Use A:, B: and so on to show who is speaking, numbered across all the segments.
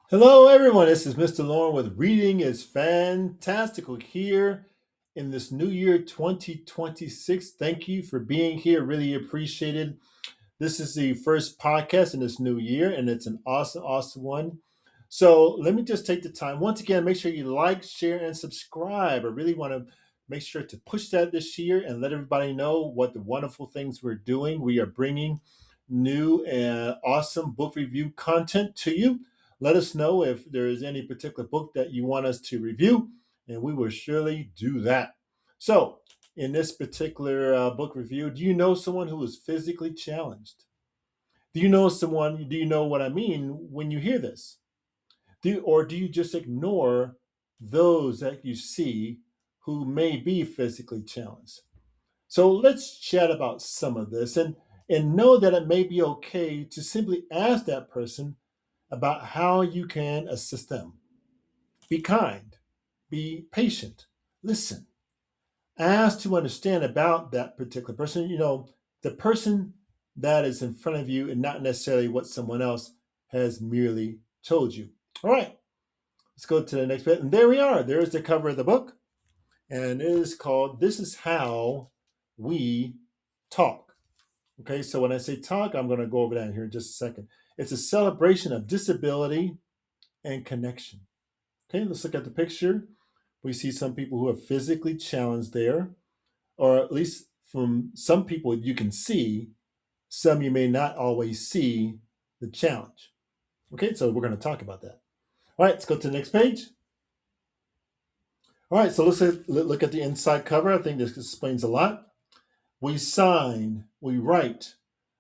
A: Hello, everyone. This is Mr. Lauren with Reading is Fantastical here in this new year 2026. Thank you for being here. Really appreciated. This is the first podcast in this new year, and it's an awesome one. So let me just take the time. Once again, make sure you like, share, and subscribe. I really want to make sure to push that this year and let everybody know what the wonderful things we're doing. We are bringing new and awesome book review content to you. Let us know if there is any particular book that you want us to review, and we will surely do that. So, in this particular book review, do you know someone who is physically challenged? Do you know someone? Do you know what I mean when you hear this? Or do you just ignore those that you see who may be physically challenged? So let's chat about some of this and know that it may be okay to simply ask that person about how you can assist them. Be kind, be patient, listen, ask to understand about that particular person. The person that is in front of you and not necessarily what someone else has merely told you. All right, let's go to the next bit. And there we are. There's the cover of the book. And it is called This Is How We Talk. Okay, so when I say talk, I'm going to go over that here in just a second. It's a celebration of disability and connection. Okay, let's look at the picture. We see some people who are physically challenged there, or at least from some people you can see, some you may not always see the challenge. Okay, so we're going to talk about that. All right, let's go to the next page. All right, so look at the inside cover. I think this explains a lot. We sign, we write,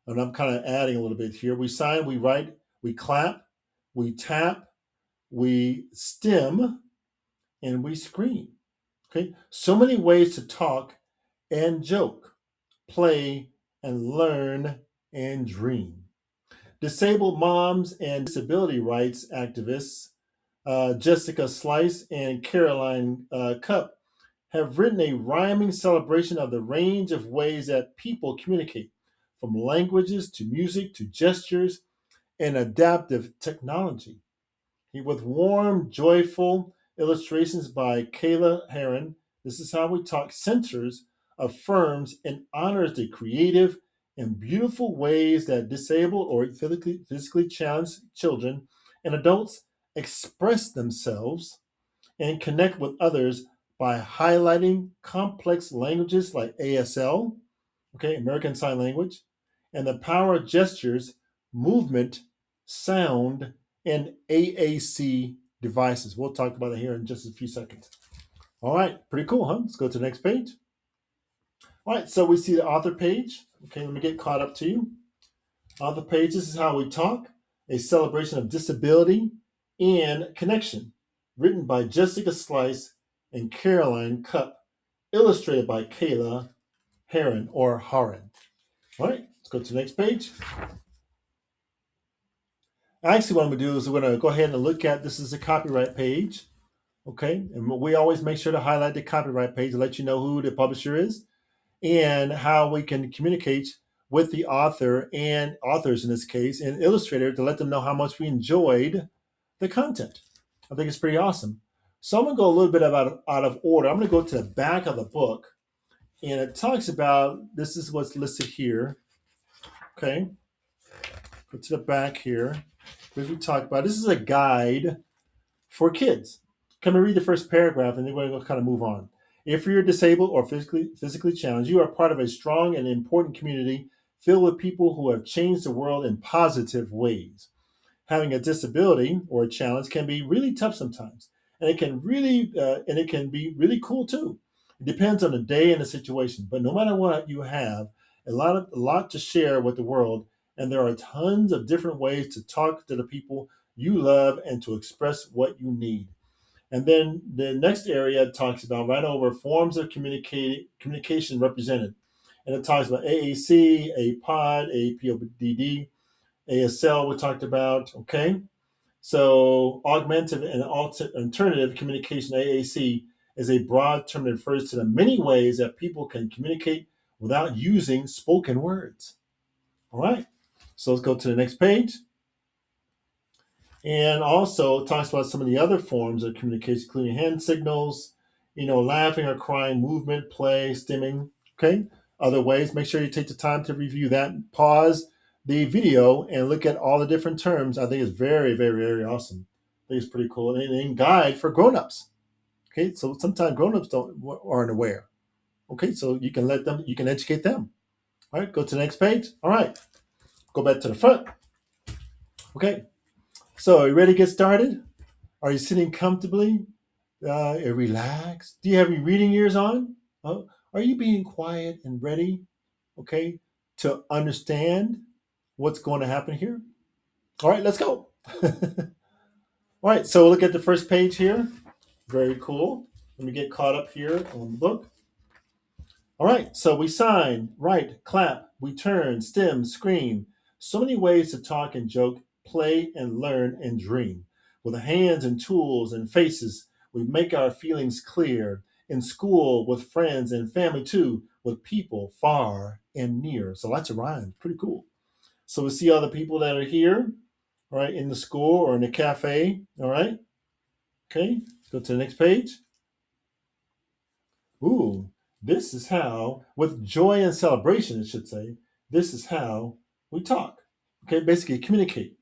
A: and I'm kind of adding a little bit here. We sign, we write, we clap, we tap, we stim, and we scream. Okay, so many ways to talk and joke, play and learn and dream. Disabled moms and disability rights activists Jessica Slice and Caroline Cupp have written a rhyming celebration of the range of ways that people communicate, from languages to music to gestures and adaptive technology. With warm, joyful illustrations by Kayla Heron, This Is How We Talk centers, affirms, and honors the creative and beautiful ways that disabled or physically challenged children and adults express themselves and connect with others by highlighting complex languages like ASL, okay, American Sign Language, and the power of gestures, movement, sound, and AAC devices. We'll talk about it here in just a few seconds. All right, pretty cool, huh? Let's go to the next page. All right, so we see the author page. Okay, let me get caught up to you. Author page, This Is How We Talk, a celebration of disability and connection, written by Jessica Slice and Caroline Cupp, illustrated by Kayla Heron or Haran. All right, let's go to the next page. Actually, what I'm going to do is we're going to go ahead and look at this is a copyright page. Okay, and we always make sure to highlight the copyright page to let you know who the publisher is and how we can communicate with the author and authors in this case and illustrator to let them know how much we enjoyed the content. I think it's pretty awesome. So I'm going to go a little bit out of order. I'm going to go to the back of the book, and it talks about this is what's listed here. Okay, go to the back here. As we talk about, this is a guide for kids. Come and read the first paragraph, and then we're going to kind of move on. If you're disabled or physically challenged, you are part of a strong and important community filled with people who have changed the world in positive ways. Having a disability or a challenge can be really tough sometimes, and it can be really cool too. It depends on the day and the situation, but no matter what, you have a lot to share with the world, and there are tons of different ways to talk to the people you love and to express what you need. And then the next area talks about right over forms of communication represented. And it talks about AAC, APOD, APODD, ASL we talked about, okay? So augmented and alternative communication, AAC, is a broad term that refers to the many ways that people can communicate without using spoken words. All right, so let's go to the next page. And also talks about some of the other forms of communication, including hand signals, laughing or crying, movement, play, stimming. Okay. Other ways, make sure you take the time to review that. Pause the video and look at all the different terms. I think it's very, very, very awesome. I think it's pretty cool. And guide for grown-ups. Okay. So sometimes grown-ups aren't aware. Okay. So you can educate them. All right. Go to the next page. All right. Go back to the front. Okay. So are you ready to get started? Are you sitting comfortably? Relaxed? Do you have your reading ears on? Are you being quiet and ready, okay, to understand what's going to happen here? All right, let's go. All right, so look at the first page here. Very cool. Let me get caught up here on the book. All right, so we sign, write, clap, we turn, stim, scream. So many ways to talk and joke, play and learn and dream. With the hands and tools and faces, we make our feelings clear. In school, with friends and family too, with people far and near. So lots of rhymes, pretty cool. So we see all the people that are here, all right, in the school or in the cafe, all right? Okay, let's go to the next page. Ooh, this is how, with joy and celebration, it should say, this is how we talk. Okay, basically communicate,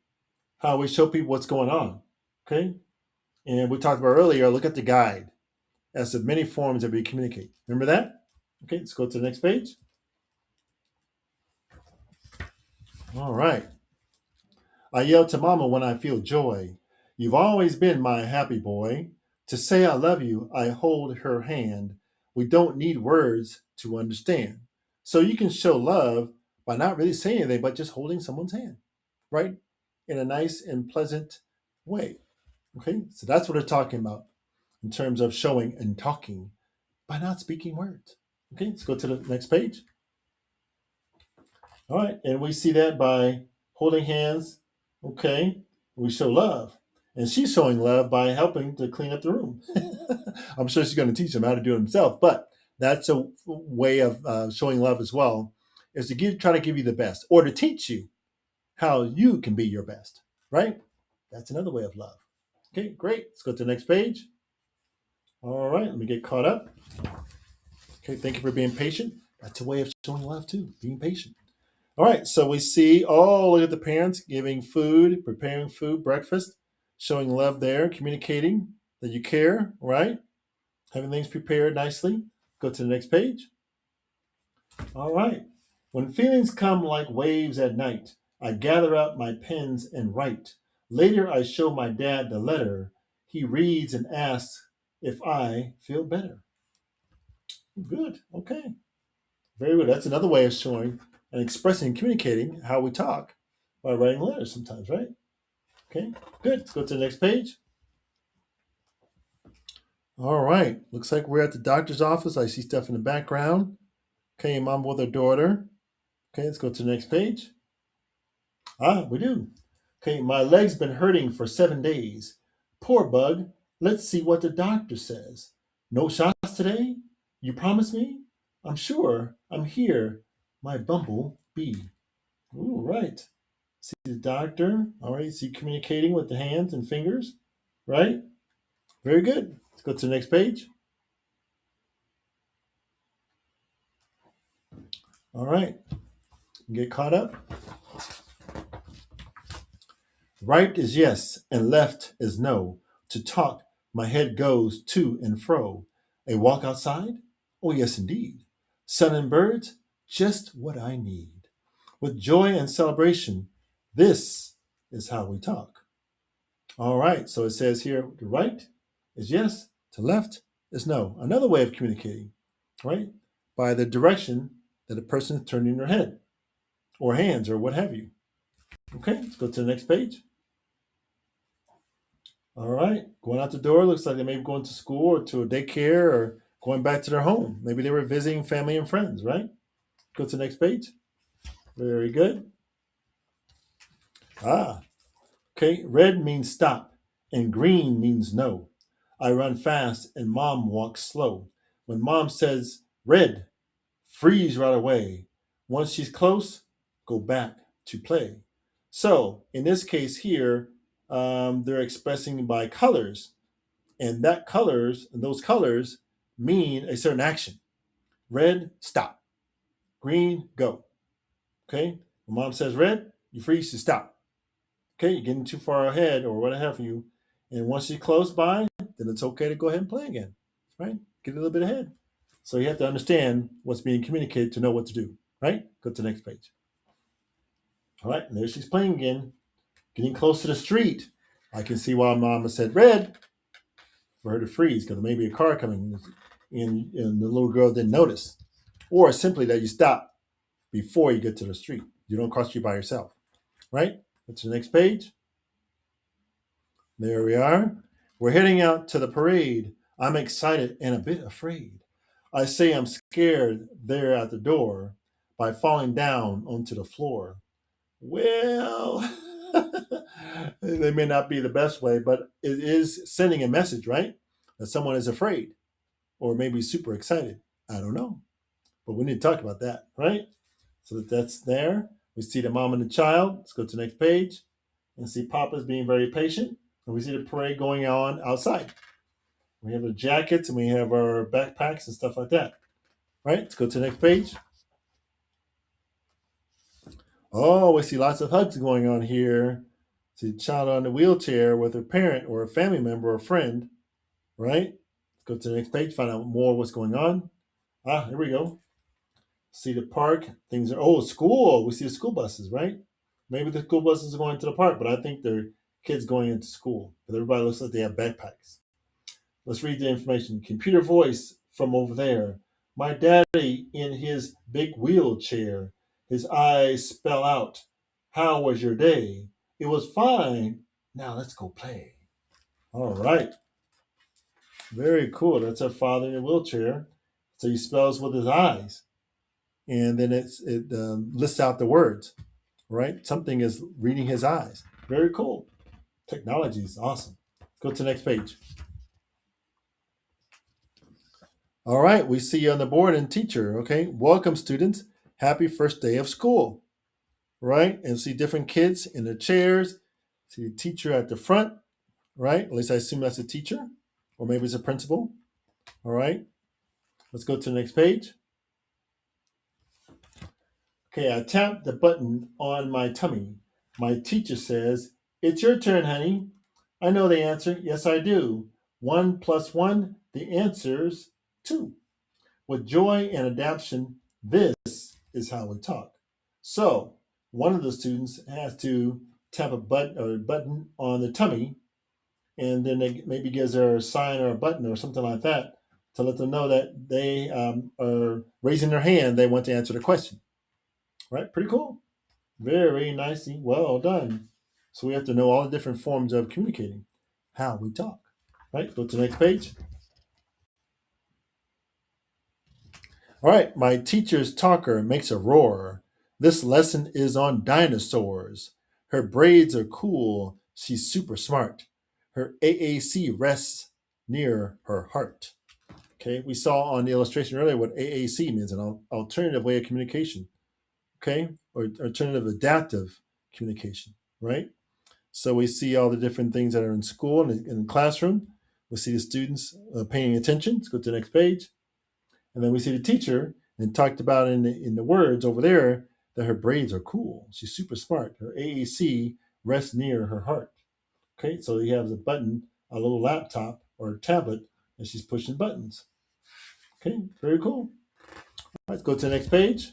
A: how we show people what's going on. Okay, and we talked about earlier, look at the guide as to many forms that we communicate. Remember that? Okay, let's go to the next page. All right. I yell to mama when I feel joy. You've always been my happy boy. To say I love you, I hold her hand. We don't need words to understand. So you can show love by not really saying anything, but just holding someone's hand, right? In a nice and pleasant way. Okay, so that's what they're talking about in terms of showing and talking by not speaking words. Okay, let's go to the next page. All right, and we see that by holding hands. Okay, we show love, and she's showing love by helping to clean up the room. I'm sure she's going to teach him how to do it himself, but that's a way of showing love as well, is to try to give you the best, or to teach you how you can be your best. Right? That's another way of love. Okay, great. Let's go to the next page. All right, let me get caught up. Okay, thank you for being patient. That's a way of showing love too, being patient. All right, so we see, look at the parents giving food, preparing food, breakfast, showing love there, communicating that you care, right? Having things prepared nicely. Go to the next page. All right. When feelings come like waves at night, I gather up my pens and write. Later, I show my dad the letter. He reads and asks if I feel better. Good. Okay. Very good. That's another way of showing and expressing and communicating how we talk by writing letters sometimes, right? Okay, good. Let's go to the next page. All right. Looks like we're at the doctor's office. I see stuff in the background. Okay, mom with her daughter. Okay, let's go to the next page. We do. Okay, my leg's been hurting for 7 days. Poor bug. Let's see what the doctor says. No shots today? You promise me? I'm sure. I'm here. My bumble bee. Ooh, right. See the doctor. All right. See communicating with the hands and fingers. Right? Very good. Let's go to the next page. All right. Get caught up. Right is yes, and left is no. To talk, my head goes to and fro. A walk outside? Oh, yes, indeed. Sun and birds? Just what I need. With joy and celebration, this is how we talk. All right, so it says here to right is yes, to left is no. Another way of communicating, right? By the direction that a person is turning their head or hands or what have you. Okay, let's go to the next page. All right, going out the door. Looks like they may be going to school or to a daycare or going back to their home. Maybe they were visiting family and friends, right? Go to the next page. Very good. Ah, okay. Red means stop, and green means no. I run fast, and mom walks slow. When mom says red, freeze right away. Once she's close, go back to play. So in this case here, they're expressing by colors, and those colors mean a certain action. Red, stop. Green, go. Okay. When mom says red, you freeze to stop. Okay, you're getting too far ahead or what have you. And once you're close by, then it's okay to go ahead and play again. Right? Get a little bit ahead. So you have to understand what's being communicated to know what to do. Right? Go to the next page. All right, and there she's playing again, getting close to the street. I can see why mama said red for her to freeze because maybe a car coming and the little girl didn't notice. Or simply that you stop before you get to the street. You don't cross the street by yourself. Right? Go to the next page. There we are. We're heading out to the parade. I'm excited and a bit afraid. I say I'm scared there at the door by falling down onto the floor. Well, they may not be the best way, but it is sending a message, right? That someone is afraid or maybe super excited. I don't know. But we need to talk about that, right? So that's there. We see the mom and the child. Let's go to the next page and see Papa's being very patient. And we see the parade going on outside. We have the jackets and we have our backpacks and stuff like that. Right? Let's go to the next page. Oh, we see lots of hugs going on here. See a child on the wheelchair with a parent or a family member or a friend. Right? Let's go to the next page, find out more what's going on. Ah, here we go. See the park. Things are, oh, school. We see the school buses, right? Maybe the school buses are going to the park, but I think they're kids going into school. But everybody looks like they have backpacks. Let's read the information. Computer voice from over there. My daddy in his big wheelchair. His eyes spell out. How was your day? It was fine. Now let's go play. All right. Very cool. That's our father in a wheelchair. So he spells with his eyes. And then it lists out the words, right? Something is reading his eyes. Very cool. Technology is awesome. Go to the next page. All right, we see you on the board and teacher. Okay, welcome students. Happy first day of school. Right, and see different kids in their chairs. See the teacher at the front. Right, at least I assume that's a teacher, or maybe it's a principal. All right, let's go to the next page. Okay, I tapped the button on my tummy. My teacher says, "It's your turn, honey." I know the answer. Yes, I do. 1 plus 1, the answer's 2. With joy and adaptation, this is how we talk. So, one of the students has to tap a button on the tummy, and then they maybe gives her a sign or a button or something like that to let them know that they are raising their hand. They want to answer the question. Right? Pretty cool. Very nicely. Well done. So we have to know all the different forms of communicating, how we talk. Right? Go to the next page. All right, my teacher's talker makes a roar. This lesson is on dinosaurs. Her braids are cool. She's super smart. Her AAC rests near her heart. Okay, we saw on the illustration earlier what AAC means, an alternative way of communication. Okay, or alternative adaptive communication, right? So we see all the different things that are in school and in the classroom. We see the students paying attention. Let's go to the next page. And then we see the teacher and talked about in the words over there that her braids are cool. She's super smart. Her AAC rests near her heart. Okay, so he has a button, a little laptop or a tablet, and she's pushing buttons. Okay, very cool. Let's go to the next page.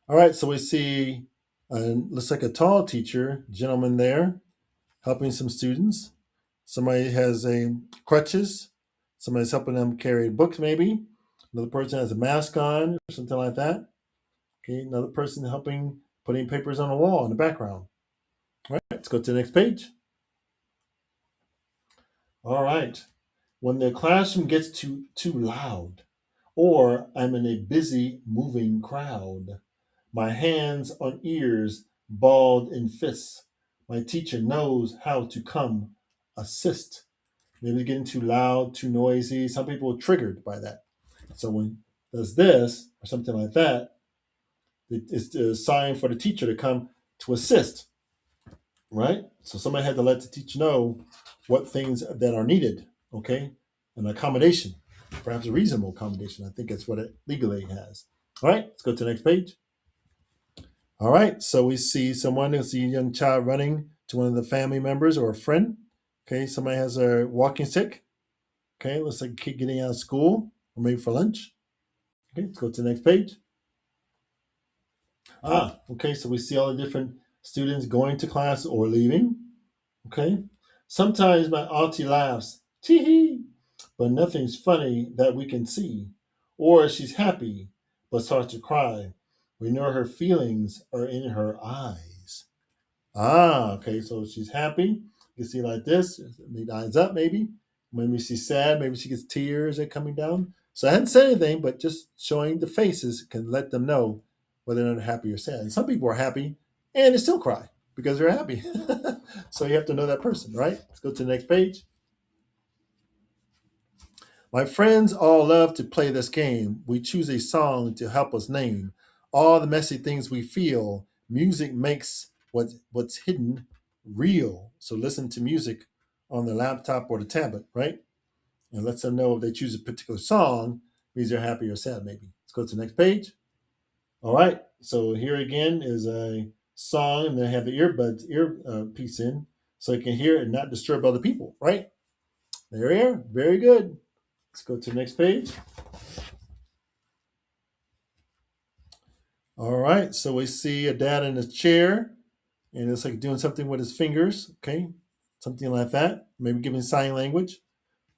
A: All right, so we see looks like a tall teacher, gentleman there, helping some students. Somebody has a crutches. Somebody's helping them carry books, maybe. Another person has a mask on or something like that. Okay, another person helping putting papers on the wall in the background. All right, let's go to the next page. All right. When the classroom gets too loud, or I'm in a busy moving crowd, my hands on ears balled in fists, my teacher knows how to come assist. Maybe getting too loud, too noisy. Some people are triggered by that. So when does this or something like that, it's a sign for the teacher to come to assist. right? So somebody had to let the teacher know what things that are needed, okay? An accommodation, perhaps a reasonable accommodation. I think that's what it legally has. All right, let's go to the next page. All right, so we see someone, we see a young child running to one of the family members or a friend. Okay, somebody has a walking stick. Okay, looks like a kid getting out of school or maybe for lunch. Okay, let's go to the next page. Okay, so we see all the different students going to class or leaving. Okay, sometimes my auntie laughs, tee hee, but nothing's funny that we can see. Or she's happy, but starts to cry. We know her feelings are in her eyes. Okay, so she's happy. You can see like this, maybe eyes up, maybe. Maybe she's sad, maybe she gets tears are coming down. So I hadn't said anything, but just showing the faces can let them know whether they're happy or sad. And some people are happy and they still cry because they're happy. So you have to know that person, right? Let's go to the next page. My friends all love to play this game. We choose a song to help us name all the messy things we feel. Music makes what's hidden real. So listen to music on the laptop or the tablet, right? And lets them know if they choose a particular song, means they're happy or sad, maybe. Let's go to the next page. All right. So here again is a song, and they have the ear piece in, so you can hear it and not disturb other people, right? There we are. Very good. Let's go to the next page. All right, so we see a dad in a chair, and it's like doing something with his fingers. Okay, something like that. Maybe giving sign language.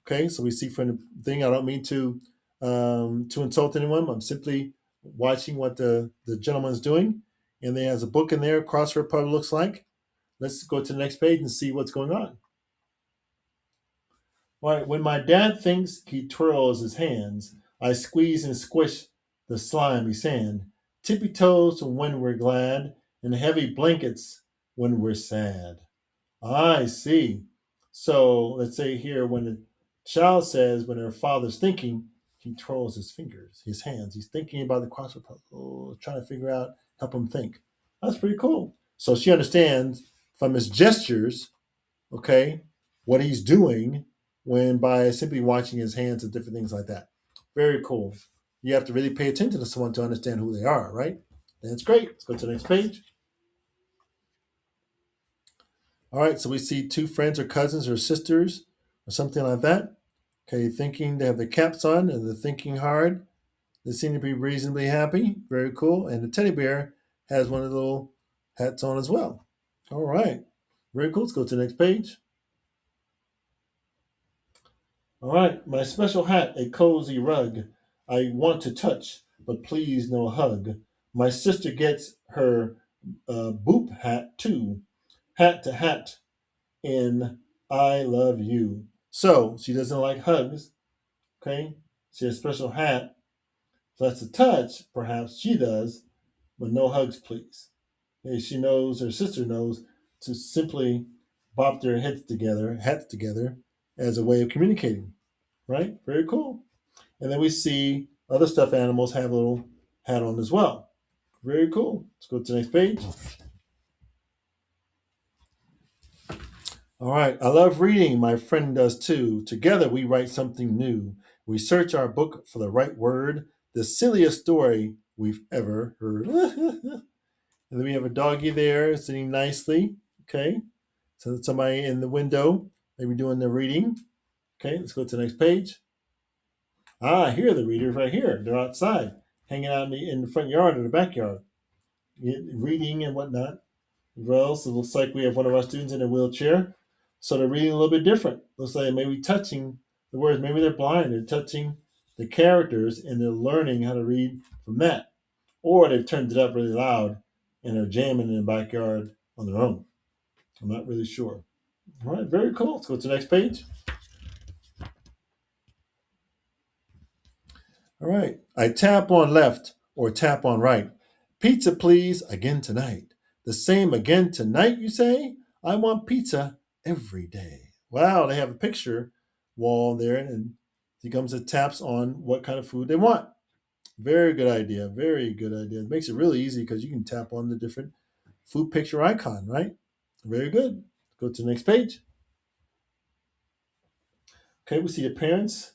A: Okay, so we see from the thing. I don't mean to insult anyone. I'm simply watching what the gentleman's doing, and there has a book in there. Crossword puzzle looks like. Let's go to the next page and see what's going on. All right, when my dad thinks he twirls his hands, I squeeze and squish the slimy sand. Tippy toes when we're glad, and heavy blankets when we're sad. I see. So let's say here when the child says when her father's thinking, he twirls his fingers, his hands. He's thinking about the crossword puzzle, trying to figure out, help him think. That's pretty cool. So she understands from his gestures, okay, what he's doing when by simply watching his hands and different things like that. Very cool. You have to really pay attention to someone to understand who they are, right? That's great. Let's go to the next page. All right, so we see two friends or cousins or sisters or something like that. Okay, thinking they have their caps on and they're thinking hard. They seem to be reasonably happy. Very cool. And the teddy bear has one of the little hats on as well. All right, very cool. Let's go to the next page. All right, my special hat, a cozy rug. I want to touch, but please no hug. My sister gets her boop hat too. Hat to hat in I love you. So she doesn't like hugs. Okay, she has a special hat. So that's a touch. Perhaps she does, but no hugs, please. Okay, she knows, her sister knows, to simply bop their hats together, as a way of communicating. Right? Very cool. And then we see other stuffed animals have a little hat on as well. Very cool. Let's go to the next page. All right. I love reading. My friend does too. Together we write something new. We search our book for the right word, the silliest story we've ever heard. And then we have a doggy there sitting nicely. Okay. So somebody in the window, maybe doing the reading. Okay. Let's go to the next page. Here are the readers right here. They're outside, hanging out in the front yard or the backyard, reading and whatnot. Well, so it looks like we have one of our students in a wheelchair. So they're reading a little bit different. Looks like maybe touching the words. Maybe they're blind. They're touching the characters and they're learning how to read from that. Or they've turned it up really loud and they're jamming in the backyard on their own. I'm not really sure. All right, very cool. Let's go to the next page. All right. I tap on left or tap on right. Pizza, please, again tonight. The same again tonight, you say? I want pizza every day. Wow, they have a picture wall there, and he comes and taps on what kind of food they want. Very good idea. Very good idea. It makes it really easy because you can tap on the different food picture icon, right? Very good. Go to the next page. Okay, we see the parents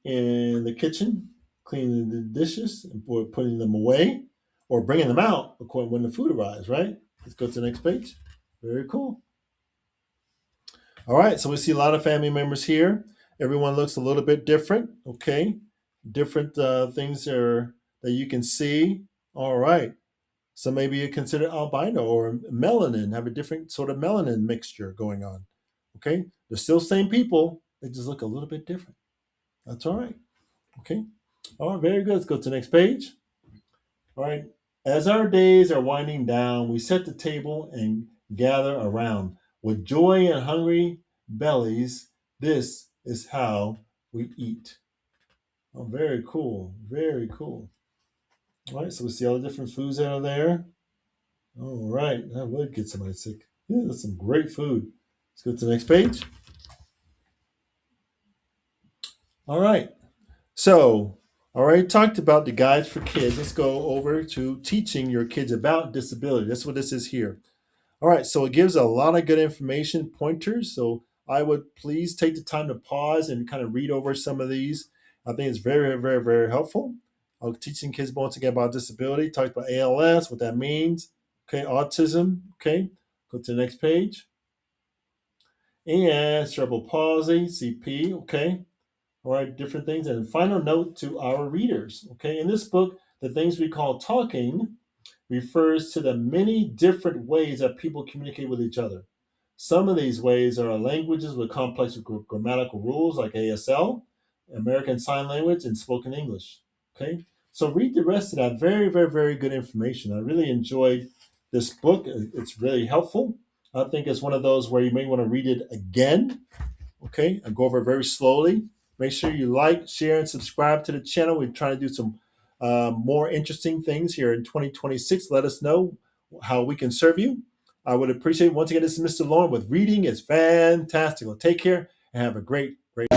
A: in the kitchen cleaning the dishes or putting them away or bringing them out according when the food arrives, right? Let's go to the next page. Very cool. All right, so we see a lot of family members here. Everyone looks a little bit different, okay? Different things are that you can see. All right. So maybe you consider albino or melanin, have a different sort of melanin mixture going on. Okay? They're still same people, they just look a little bit different. That's all right. Okay? All right, very good. Let's go to the next page. All right. As our days are winding down, we set the table and gather around. With joy and hungry bellies, this is how we eat. Oh, very cool. Very cool. All right, so we see all the different foods that are there. All right, that would get somebody sick. Yeah, that's some great food. Let's go to the next page. All right, so I already talked about the guides for kids. Let's go over to teaching your kids about disability. That's what this is here. All right, so it gives a lot of good information, pointers. So I would please take the time to pause and kind of read over some of these. I think it's very, very, very helpful. Teaching kids once again about disability, talk about ALS, what that means. Okay, autism. Okay, go to the next page. And cerebral palsy, CP. Okay, all right, different things. And final note to our readers. Okay, in this book, the things we call talking refers to the many different ways that people communicate with each other. Some of these ways are languages with complex grammatical rules like ASL, American Sign Language, and spoken English. Okay, so read the rest of that. Very, very, very good information. I really enjoyed this book. It's really helpful. I think it's one of those where you may want to read it again. Okay, and go over it very slowly. Make sure you like, share, and subscribe to the channel. We're trying to do some more interesting things here in 2026. Let us know how we can serve you. I would appreciate it. Once again, this is Mr. Lauren with Reading is Fantastical. Take care and have a great, great